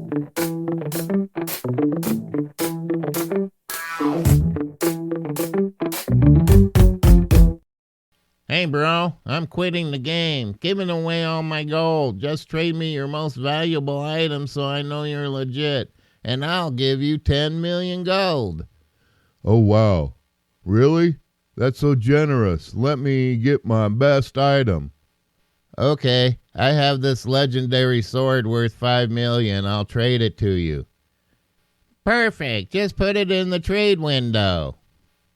Hey, bro, I'm quitting the game. Giving away all my gold. Just trade me your most valuable item so I know you're legit, and I'll give you 10 million gold. Oh, wow. Really? That's so generous. Let me get my best item. Okay, I have this legendary sword worth 5 million. I'll trade it to you. Perfect. Just put it in the trade window.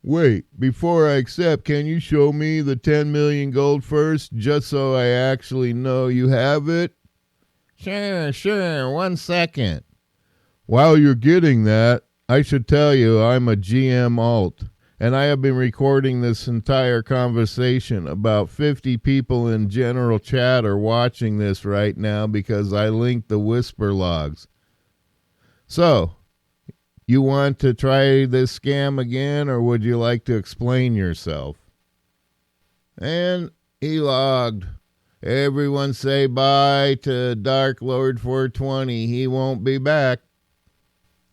Wait, before I accept, can you show me the 10 million gold first, just so I actually know you have it? Sure. 1 second. While you're getting that, I should tell you I'm a GM alt, and I have been recording this entire conversation. About 50 people in general chat are watching this right now because I linked the whisper logs. So, you want to try this scam again, or would you like to explain yourself? And he logged. Everyone say bye to Dark Lord 420. He won't be back.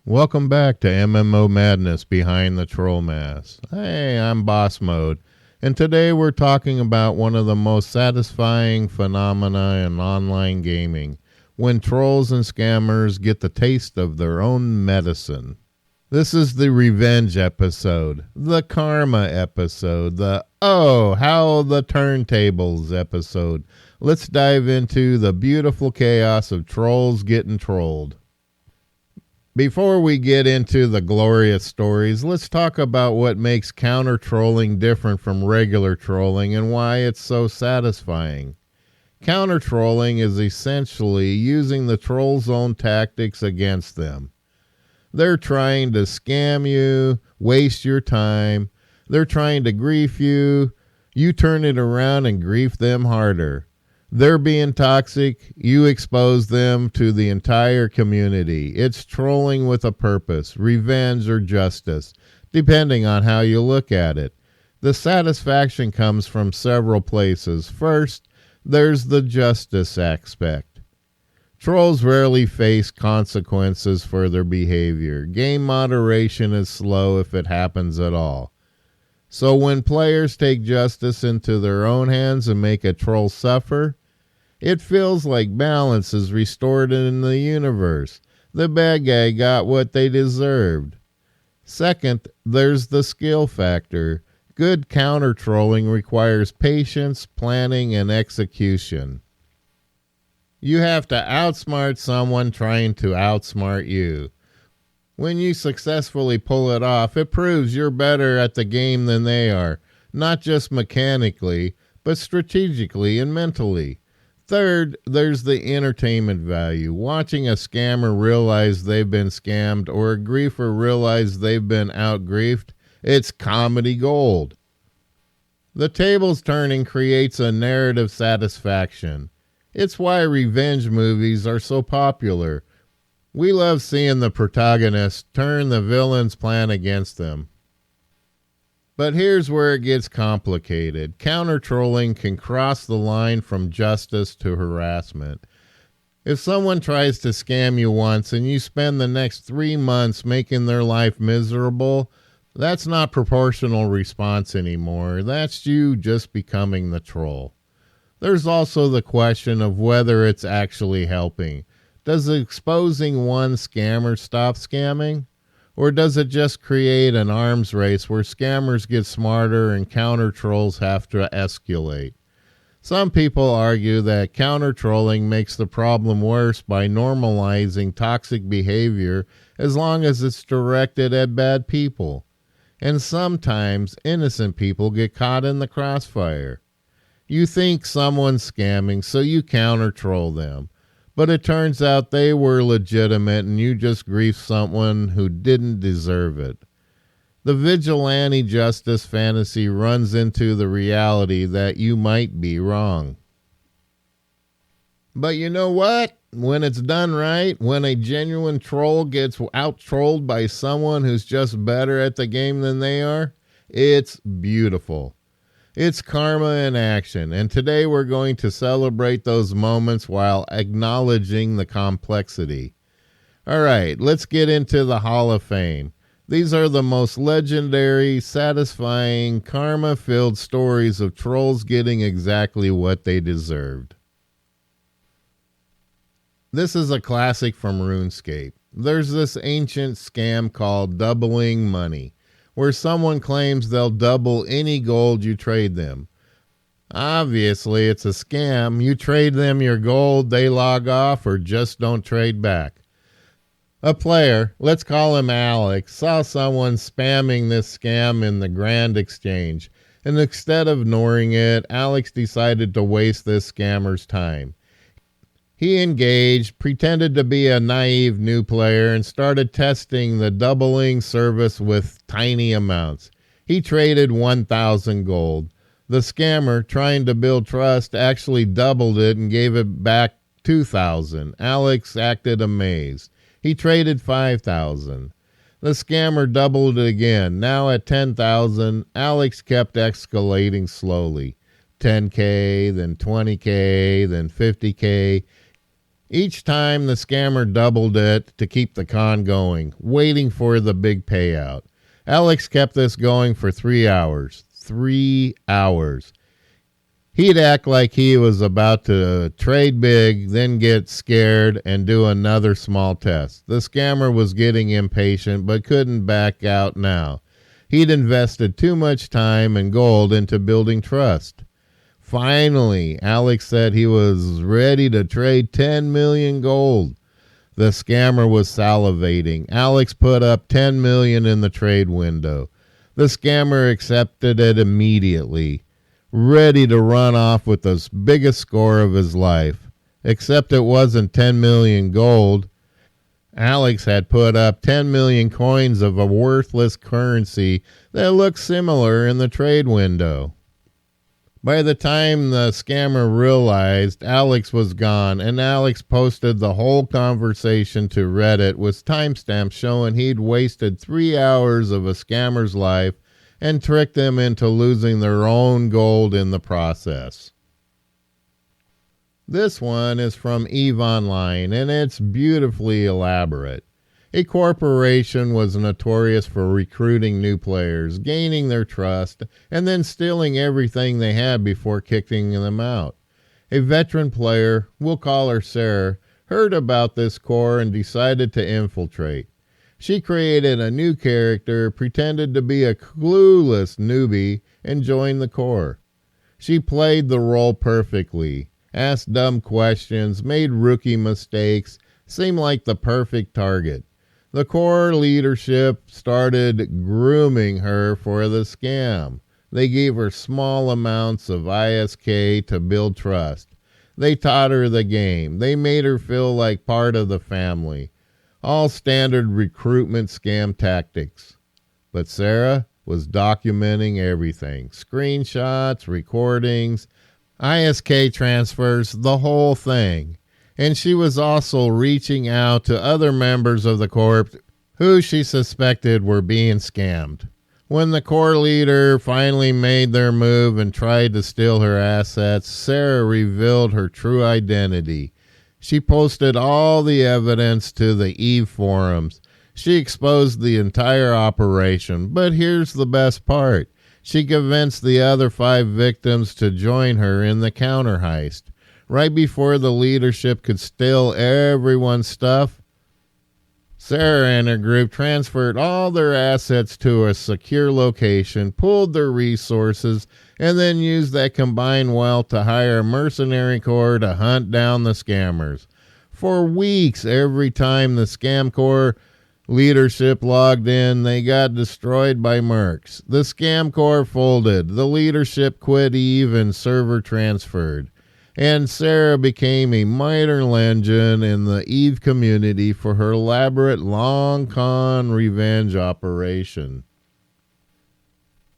Welcome back to MMO Madness Behind the Troll Mask. Hey, I'm Boss Mode, and today we're talking about one of the most satisfying phenomena in online gaming, when trolls and scammers get the taste of their own medicine. This is the revenge episode, the karma episode, the oh, how the turntables episode. Let's dive into the beautiful chaos of trolls getting trolled. Before we get into the glorious stories, let's talk about what makes counter-trolling different from regular trolling and why it's so satisfying. Counter-trolling is essentially using the troll's own tactics against them. They're trying to scam you, waste your time. They're trying to grief you. You turn it around and grief them harder. They're being toxic. You expose them to the entire community. It's trolling with a purpose, revenge or justice, depending on how you look at it. The satisfaction comes from several places. First, there's the justice aspect. Trolls rarely face consequences for their behavior. Game moderation is slow if it happens at all. So when players take justice into their own hands and make a troll suffer, it feels like balance is restored in the universe. The bad guy got what they deserved. Second, there's the skill factor. Good counter-trolling requires patience, planning, and execution. You have to outsmart someone trying to outsmart you. When you successfully pull it off, it proves you're better at the game than they are, not just mechanically, but strategically and mentally. Third, there's the entertainment value. Watching a scammer realize they've been scammed or a griefer realize they've been out-griefed, it's comedy gold. The tables turning creates a narrative satisfaction. It's why revenge movies are so popular. We love seeing the protagonist turn the villain's plan against them. But here's where it gets complicated. Counter-trolling can cross the line from justice to harassment. If someone tries to scam you once and you spend the next 3 months making their life miserable, that's not proportional response anymore. That's you just becoming the troll. There's also the question of whether it's actually helping. Does exposing one scammer stop scamming? Or does it just create an arms race where scammers get smarter and counter-trolls have to escalate? Some people argue that counter-trolling makes the problem worse by normalizing toxic behavior as long as it's directed at bad people. And sometimes innocent people get caught in the crossfire. You think someone's scamming, so you counter-troll them. But it turns out they were legitimate and you just griefed someone who didn't deserve it. The vigilante justice fantasy runs into the reality that you might be wrong. But you know what? When it's done right, when a genuine troll gets out-trolled by someone who's just better at the game than they are, it's beautiful. It's karma in action, and today we're going to celebrate those moments while acknowledging the complexity. All right, let's get into the Hall of Fame. These are the most legendary, satisfying, karma-filled stories of trolls getting exactly what they deserved. This is a classic from RuneScape. There's this ancient scam called doubling money, where someone claims they'll double any gold you trade them. Obviously, it's a scam. You trade them your gold, they log off, or just don't trade back. A player, let's call him Alex, saw someone spamming this scam in the Grand Exchange, and instead of ignoring it, Alex decided to waste this scammer's time. He engaged, pretended to be a naive new player, and started testing the doubling service with tiny amounts. He traded 1,000 gold. The scammer, trying to build trust, actually doubled it and gave it back 2,000. Alex acted amazed. He traded 5,000. The scammer doubled it again. Now at 10,000, Alex kept escalating slowly. 10K, then 20K, then 50K. Each time the scammer doubled it to keep the con going, waiting for the big payout. Alex kept this going for 3 hours. 3 hours. He'd act like he was about to trade big, then get scared and do another small test. The scammer was getting impatient but couldn't back out now. He'd invested too much time and gold into building trust. Finally, Alex said he was ready to trade 10 million gold. The scammer was salivating. Alex put up 10 million in the trade window. The scammer accepted it immediately, ready to run off with the biggest score of his life. Except it wasn't 10 million gold. Alex had put up 10 million coins of a worthless currency that looked similar in the trade window. By the time the scammer realized, Alex was gone, and Alex posted the whole conversation to Reddit with timestamps showing he'd wasted 3 hours of a scammer's life and tricked them into losing their own gold in the process. This one is from EVE Online, and it's beautifully elaborate. A corporation was notorious for recruiting new players, gaining their trust, and then stealing everything they had before kicking them out. A veteran player, we'll call her Sarah, heard about this core and decided to infiltrate. She created a new character, pretended to be a clueless newbie, and joined the core. She played the role perfectly, asked dumb questions, made rookie mistakes, seemed like the perfect target. The core leadership started grooming her for the scam. They gave her small amounts of ISK to build trust. They taught her the game. They made her feel like part of the family. All standard recruitment scam tactics. But Sarah was documenting everything. Screenshots, recordings, ISK transfers, the whole thing. And she was also reaching out to other members of the corp who she suspected were being scammed. When the core leader finally made their move and tried to steal her assets, Sarah revealed her true identity. She posted all the evidence to the EVE forums. She exposed the entire operation. But here's the best part. She convinced the other 5 victims to join her in the counter heist. Right before the leadership could steal everyone's stuff, Sarah and her group transferred all their assets to a secure location, pooled their resources, and then used that combined wealth to hire a mercenary corps to hunt down the scammers. For weeks, every time the scam corps leadership logged in, they got destroyed by mercs. The scam corps folded, the leadership quit EVE, and server transferred. And Sarah became a minor legend in the EVE community for her elaborate long con revenge operation.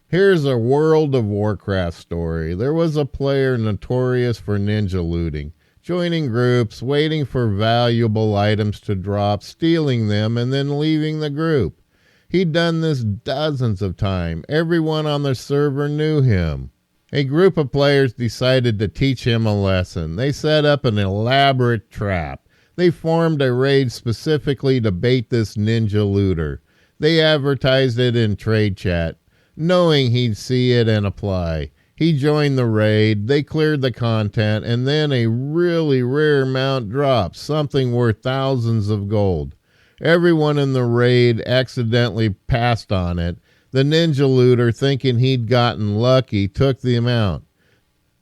Here's a World of Warcraft story. There was a player notorious for ninja looting, joining groups, waiting for valuable items to drop, stealing them, and then leaving the group. He'd done this dozens of times. Everyone on the server knew him. A group of players decided to teach him a lesson. They set up an elaborate trap. They formed a raid specifically to bait this ninja looter. They advertised it in trade chat, knowing he'd see it and apply. He joined the raid, they cleared the content, and then a really rare mount dropped, something worth thousands of gold. Everyone in the raid accidentally passed on it. The ninja looter, thinking he'd gotten lucky, took the amount.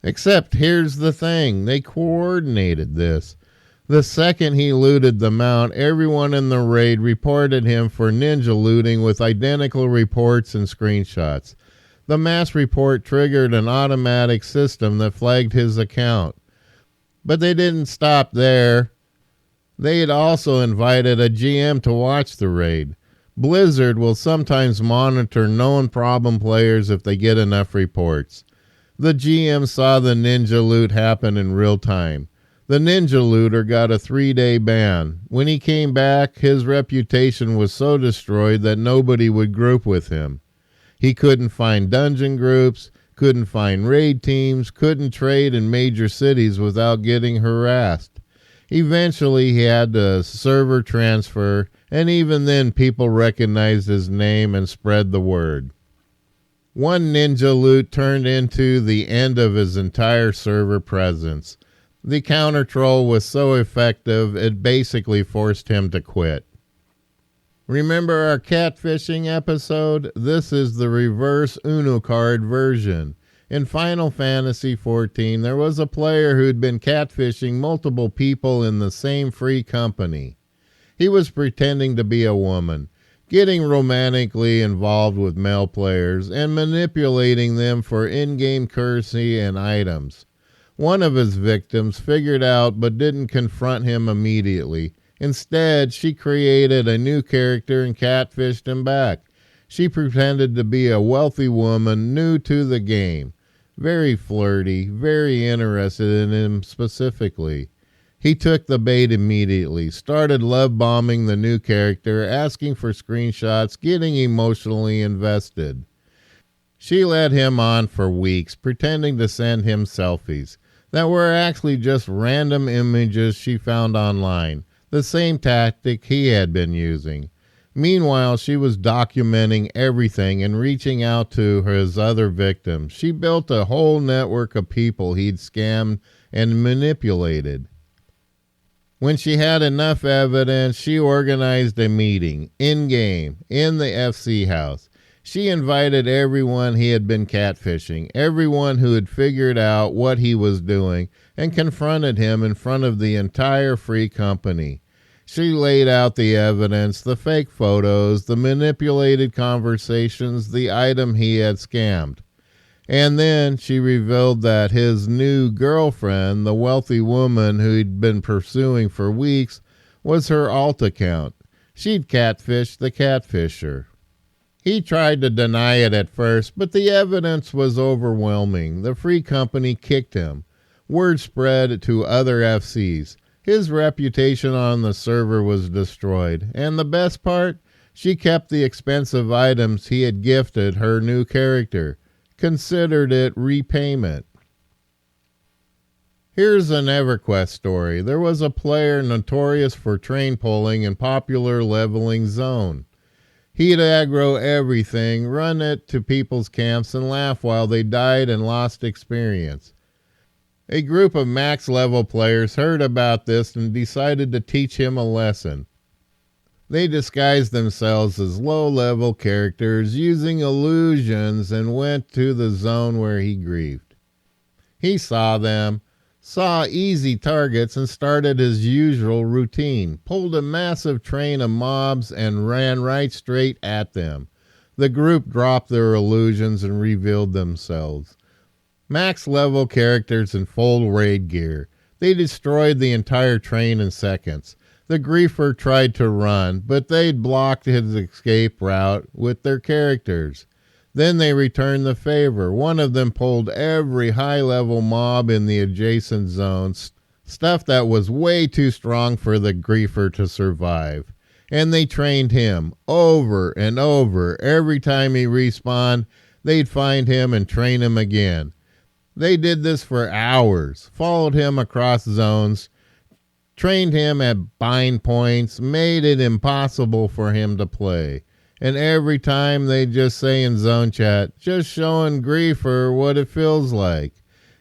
Except here's the thing, they coordinated this. The second he looted the mount, everyone in the raid reported him for ninja looting with identical reports and screenshots. The mass report triggered an automatic system that flagged his account. But they didn't stop there. They had also invited a GM to watch the raid. Blizzard will sometimes monitor known problem players if they get enough reports. The GM saw the ninja loot happen in real time. The ninja looter got a 3-day ban. When he came back, his reputation was so destroyed that nobody would group with him. He couldn't find dungeon groups, couldn't find raid teams, couldn't trade in major cities without getting harassed. Eventually, he had to server transfer, and even then people recognized his name and spread the word. One ninja loot turned into the end of his entire server presence. The counter troll was so effective, it basically forced him to quit. Remember our catfishing episode? This is the reverse Uno card version. In Final Fantasy XIV, there was a player who'd been catfishing multiple people in the same free company. He was pretending to be a woman, getting romantically involved with male players, and manipulating them for in-game currency and items. One of his victims figured out but didn't confront him immediately. Instead, she created a new character and catfished him back. She pretended to be a wealthy woman new to the game. Very flirty, very interested in him specifically. He took the bait immediately, started love bombing the new character, asking for screenshots, getting emotionally invested. She led him on for weeks, pretending to send him selfies that were actually just random images she found online, the same tactic he had been using. Meanwhile, she was documenting everything and reaching out to his other victims. She built a whole network of people he'd scammed and manipulated. When she had enough evidence, she organized a meeting, in-game, in the FC house. She invited everyone he had been catfishing, everyone who had figured out what he was doing, and confronted him in front of the entire free company. She laid out the evidence, the fake photos, the manipulated conversations, the item he had scammed. And then she revealed that his new girlfriend, the wealthy woman who he'd been pursuing for weeks, was her alt account. She'd catfished the catfisher. He tried to deny it at first, but the evidence was overwhelming. The free company kicked him. Word spread to other FCs. His reputation on the server was destroyed. And the best part? She kept the expensive items he had gifted her new character. Considered it repayment. Here's an EverQuest story. There was a player notorious for train pulling in popular leveling zone. He'd aggro everything, run it to people's camps, and laugh while they died and lost experience. A group of max level players heard about this and decided to teach him a lesson. They disguised themselves as low-level characters using illusions and went to the zone where he grieved. He saw them, saw easy targets, and started his usual routine, pulled a massive train of mobs and ran right straight at them. The group dropped their illusions and revealed themselves. Max-level characters in full raid gear. They destroyed the entire train in seconds. The griefer tried to run, but they'd blocked his escape route with their characters. Then they returned the favor. One of them pulled every high-level mob in the adjacent zones, stuff that was way too strong for the griefer to survive. And they trained him over and over. Every time he respawned, they'd find him and train him again. They did this for hours, followed him across zones, trained him at bind points, made it impossible for him to play. And every time they just say in zone chat, just showing Griefer what it feels like.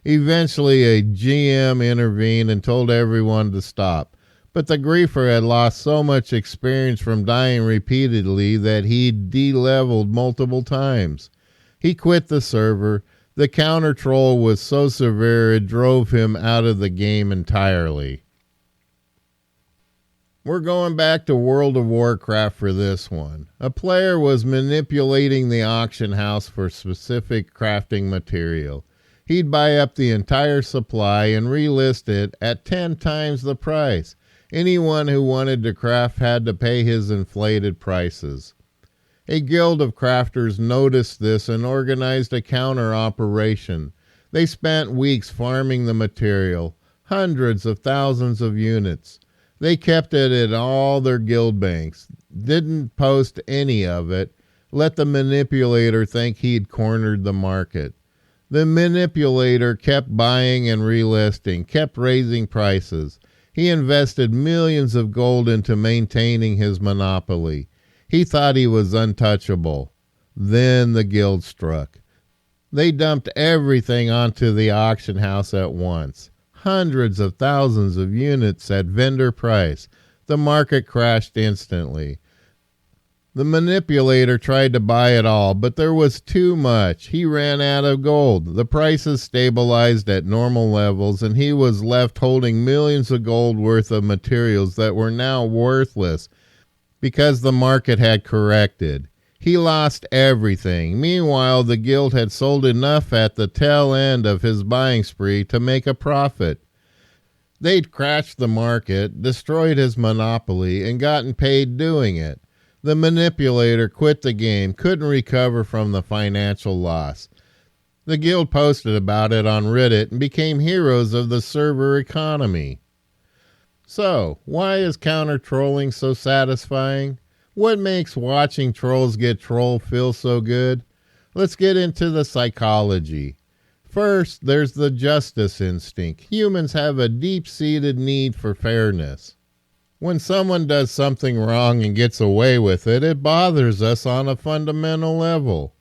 Eventually a GM intervened and told everyone to stop. But the Griefer had lost so much experience from dying repeatedly that he de-leveled multiple times. He quit the server. The counter troll was so severe it drove him out of the game entirely. We're going back to World of Warcraft for this one. A player was manipulating the auction house for specific crafting material. He'd buy up the entire supply and relist it at 10 times the price. Anyone who wanted to craft had to pay his inflated prices. A guild of crafters noticed this and organized a counter operation. They spent weeks farming the material, hundreds of thousands of units. They kept it at all their guild banks, didn't post any of it, let the manipulator think he'd cornered the market. The manipulator kept buying and relisting, kept raising prices. He invested millions of gold into maintaining his monopoly. He thought he was untouchable. Then the guild struck. They dumped everything onto the auction house at once. Hundreds of thousands of units at vendor price. The market crashed instantly. The manipulator tried to buy it all, but there was too much. He ran out of gold. The prices stabilized at normal levels, and he was left holding millions of gold worth of materials that were now worthless because the market had corrected. He lost everything. Meanwhile, the guild had sold enough at the tail end of his buying spree to make a profit. They'd crashed the market, destroyed his monopoly, and gotten paid doing it. The manipulator quit the game, couldn't recover from the financial loss. The guild posted about it on Reddit and became heroes of the server economy. So, why is counter-trolling so satisfying? What makes watching trolls get trolled feel so good? Let's get into the psychology. First, there's the justice instinct. Humans have a deep-seated need for fairness. When someone does something wrong and gets away with it, it bothers us on a fundamental level.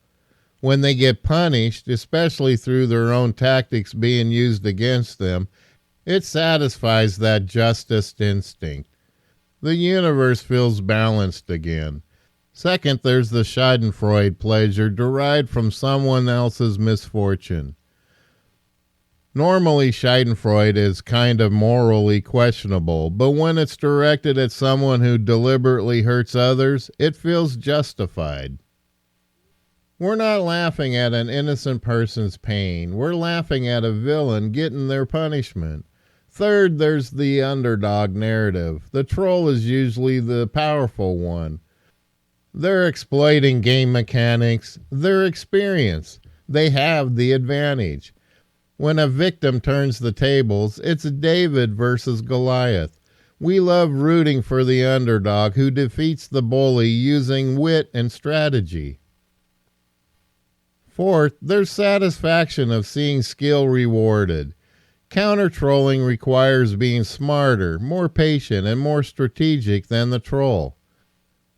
When they get punished, especially through their own tactics being used against them, it satisfies that justice instinct. The universe feels balanced again. Second, there's the Schadenfreude pleasure derived from someone else's misfortune. Normally, Schadenfreude is kind of morally questionable, but when it's directed at someone who deliberately hurts others, it feels justified. We're not laughing at an innocent person's pain. We're laughing at a villain getting their punishment. Third, there's the underdog narrative. The troll is usually the powerful one. They're exploiting game mechanics, their experience. They have the advantage. When a victim turns the tables, it's David versus Goliath. We love rooting for the underdog who defeats the bully using wit and strategy. Fourth, there's satisfaction of seeing skill rewarded. Counter-trolling requires being smarter, more patient, and more strategic than the troll.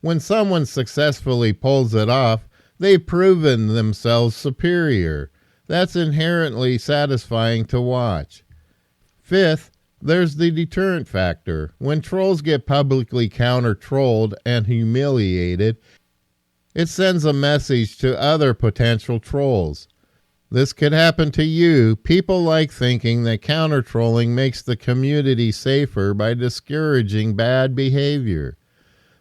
When someone successfully pulls it off, they've proven themselves superior. That's inherently satisfying to watch. Fifth, there's the deterrent factor. When trolls get publicly counter-trolled and humiliated, it sends a message to other potential trolls. This could happen to you. People like thinking that counter-trolling makes the community safer by discouraging bad behavior.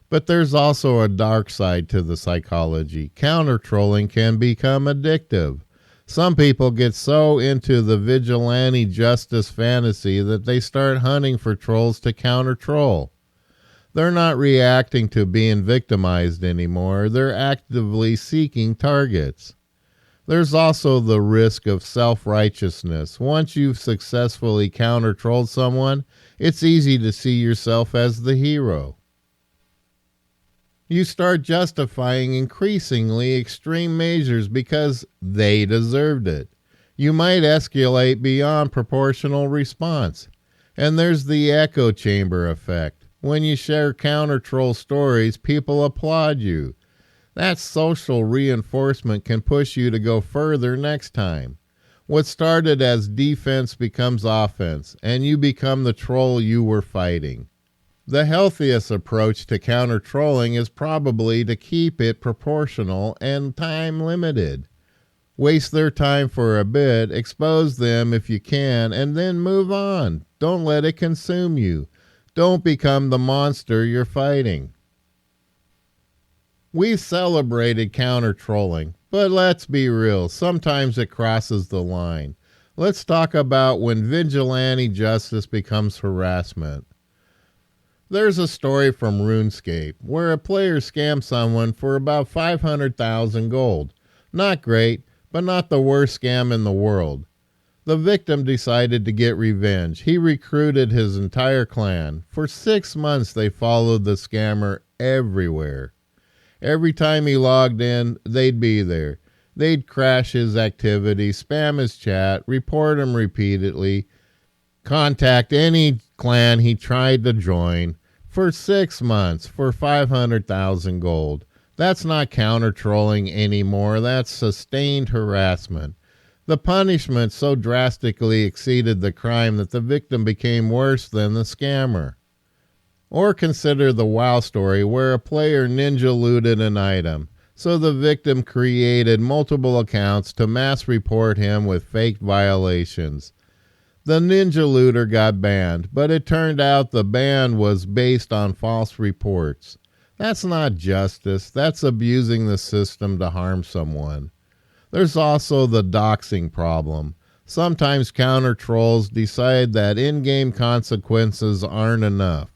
But there's also a dark side to the psychology. Counter-trolling can become addictive. Some people get so into the vigilante justice fantasy that they start hunting for trolls to counter-troll. They're not reacting to being victimized anymore. They're actively seeking targets. There's also the risk of self-righteousness. Once you've successfully counter-trolled someone, it's easy to see yourself as the hero. You start justifying increasingly extreme measures because they deserved it. You might escalate beyond proportional response. And there's the echo chamber effect. When you share counter-troll stories, people applaud you. That social reinforcement can push you to go further next time. What started as defense becomes offense, and you become the troll you were fighting. The healthiest approach to counter-trolling is probably to keep it proportional and time-limited. Waste their time for a bit, expose them if you can, and then move on. Don't let it consume you. Don't become the monster you're fighting. We've celebrated counter-trolling, but let's be real, sometimes it crosses the line. Let's talk about when vigilante justice becomes harassment. There's a story from RuneScape where a player scammed someone for about 500,000 gold. Not great, but not the worst scam in the world. The victim decided to get revenge. He recruited his entire clan. For 6 months they followed the scammer everywhere. Every time he logged in, they'd be there. They'd crash his activity, spam his chat, report him repeatedly, contact any clan he tried to join. For 6 months, for 500,000 gold. That's not counter-trolling anymore. That's sustained harassment. The punishment so drastically exceeded the crime that the victim became worse than the scammer. Or consider the WoW story where a player ninja looted an item, so the victim created multiple accounts to mass report him with fake violations. The ninja looter got banned, but it turned out the ban was based on false reports. That's not justice, that's abusing the system to harm someone. There's also the doxing problem. Sometimes counter-trolls decide that in-game consequences aren't enough.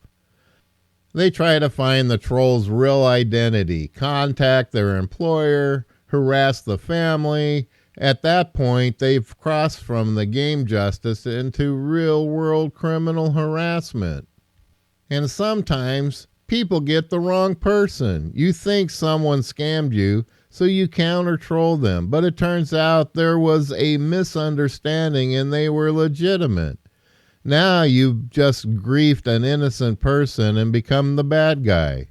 They try to find the troll's real identity, contact their employer, harass the family. At that point, they've crossed from the game justice into real-world criminal harassment. And sometimes people get the wrong person. You think someone scammed you, so you counter-troll them, but it turns out there was a misunderstanding and they were legitimate. Now you've just griefed an innocent person and become the bad guy.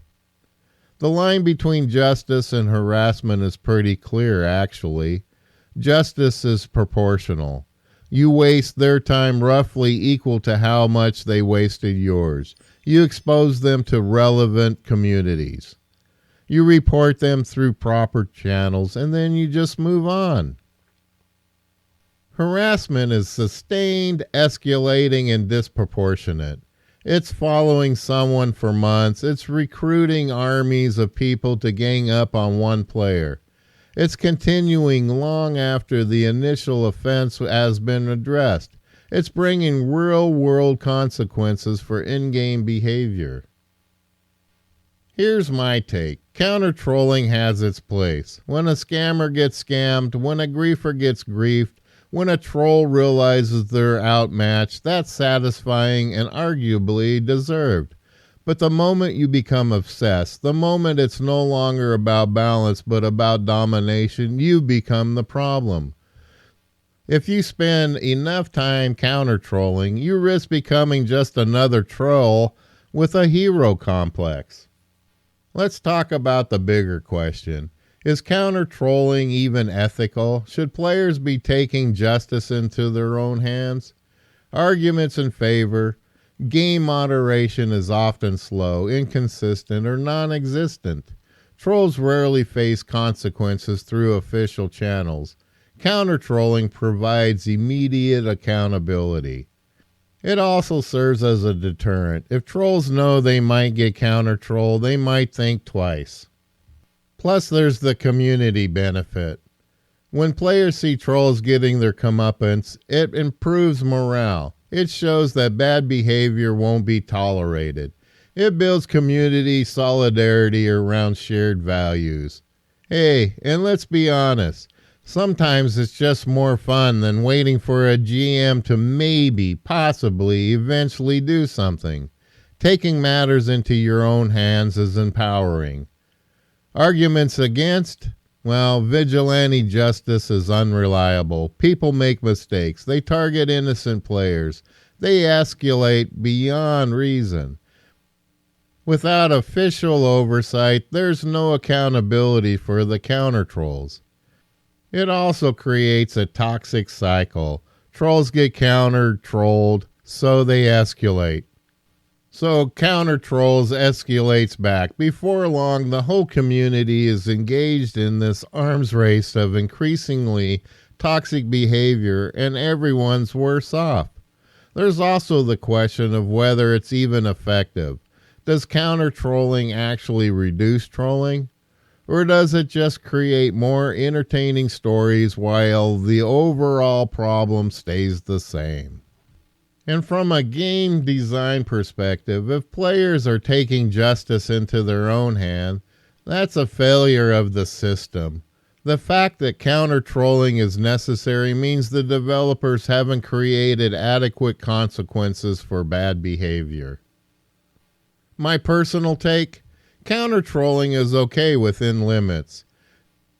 The line between justice and harassment is pretty clear, actually. Justice is proportional. You waste their time roughly equal to how much they wasted yours. You expose them to relevant communities. You report them through proper channels, and then you just move on. Harassment is sustained, escalating, and disproportionate. It's following someone for months. It's recruiting armies of people to gang up on one player. It's continuing long after the initial offense has been addressed. It's bringing real-world consequences for in-game behavior. Here's my take. Counter-trolling has its place. When a scammer gets scammed, when a griefer gets griefed, when a troll realizes they're outmatched, that's satisfying and arguably deserved. But the moment you become obsessed, the moment it's no longer about balance but about domination, you become the problem. If you spend enough time counter-trolling, you risk becoming just another troll with a hero complex. Let's talk about the bigger question. Is counter-trolling even ethical? Should players be taking justice into their own hands? Arguments in favor. Game moderation is often slow, inconsistent, or non-existent. Trolls rarely face consequences through official channels. Counter-trolling provides immediate accountability. It also serves as a deterrent. If trolls know they might get counter-trolled, they might think twice. Plus, there's the community benefit. When players see trolls getting their comeuppance, it improves morale. It shows that bad behavior won't be tolerated. It builds community solidarity around shared values. Hey, and let's be honest, sometimes it's just more fun than waiting for a GM to maybe, possibly, eventually do something. Taking matters into your own hands is empowering. Arguments against? Well, vigilante justice is unreliable. People make mistakes. They target innocent players. They escalate beyond reason. Without official oversight, there's no accountability for the counter-trolls. It also creates a toxic cycle. Trolls get counter-trolled, so they escalate. So counter-trolls escalates back. Before long, the whole community is engaged in this arms race of increasingly toxic behavior, and everyone's worse off. There's also the question of whether it's even effective. Does counter-trolling actually reduce trolling? Or does it just create more entertaining stories while the overall problem stays the same? And from a game design perspective, if players are taking justice into their own hand, that's a failure of the system. The fact that counter-trolling is necessary means the developers haven't created adequate consequences for bad behavior. My personal take? Counter-trolling is okay within limits.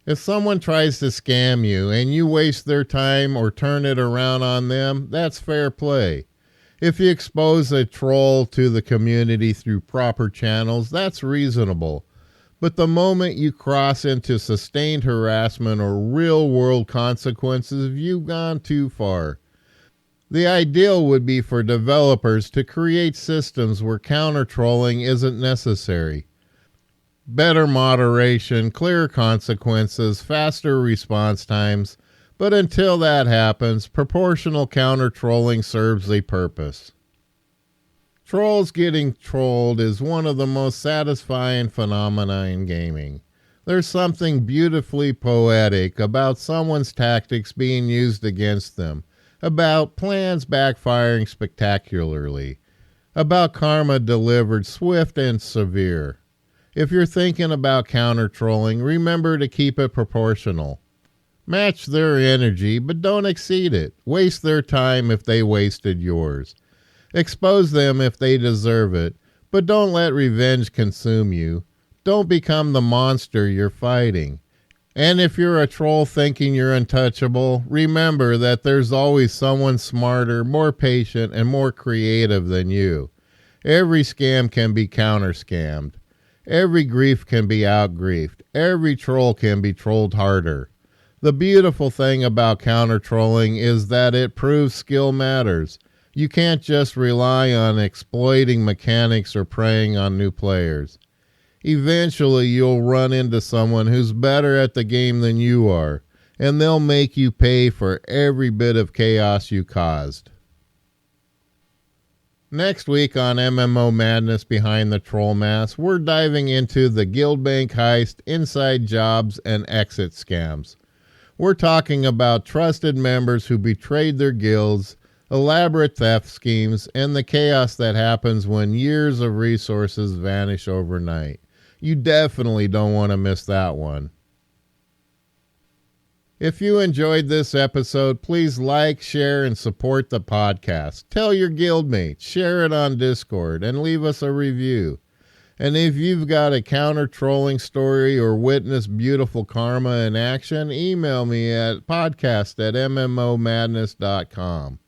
If someone tries to scam you and you waste their time or turn it around on them, that's fair play. If you expose a troll to the community through proper channels, that's reasonable. But the moment you cross into sustained harassment or real-world consequences, you've gone too far. The ideal would be for developers to create systems where counter-trolling isn't necessary. Better moderation, clear consequences, faster response times, but until that happens, proportional counter-trolling serves a purpose. Trolls getting trolled is one of the most satisfying phenomena in gaming. There's something beautifully poetic about someone's tactics being used against them, about plans backfiring spectacularly, about karma delivered swift and severe. If you're thinking about counter-trolling, remember to keep it proportional. Match their energy, but don't exceed it. Waste their time if they wasted yours. Expose them if they deserve it, but don't let revenge consume you. Don't become the monster you're fighting. And if you're a troll thinking you're untouchable, remember that there's always someone smarter, more patient, and more creative than you. Every scam can be counter-scammed. Every grief can be out-griefed. Every troll can be trolled harder. The beautiful thing about counter-trolling is that it proves skill matters. You can't just rely on exploiting mechanics or preying on new players. Eventually, you'll run into someone who's better at the game than you are, and they'll make you pay for every bit of chaos you caused. Next week on MMO Madness Behind the Troll Mask, we're diving into the Guildbank heist, inside jobs, and exit scams. We're talking about trusted members who betrayed their guilds, elaborate theft schemes, and the chaos that happens when years of resources vanish overnight. You definitely don't want to miss that one. If you enjoyed this episode, please like, share, and support the podcast. Tell your guildmates, share it on Discord, and leave us a review. And if you've got a counter-trolling story or witnessed beautiful karma in action, email me at podcast@mmomadness.com.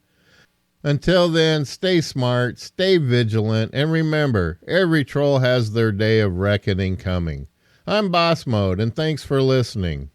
Until then, stay smart, stay vigilant, and remember, every troll has their day of reckoning coming. I'm Boss Mode, and thanks for listening.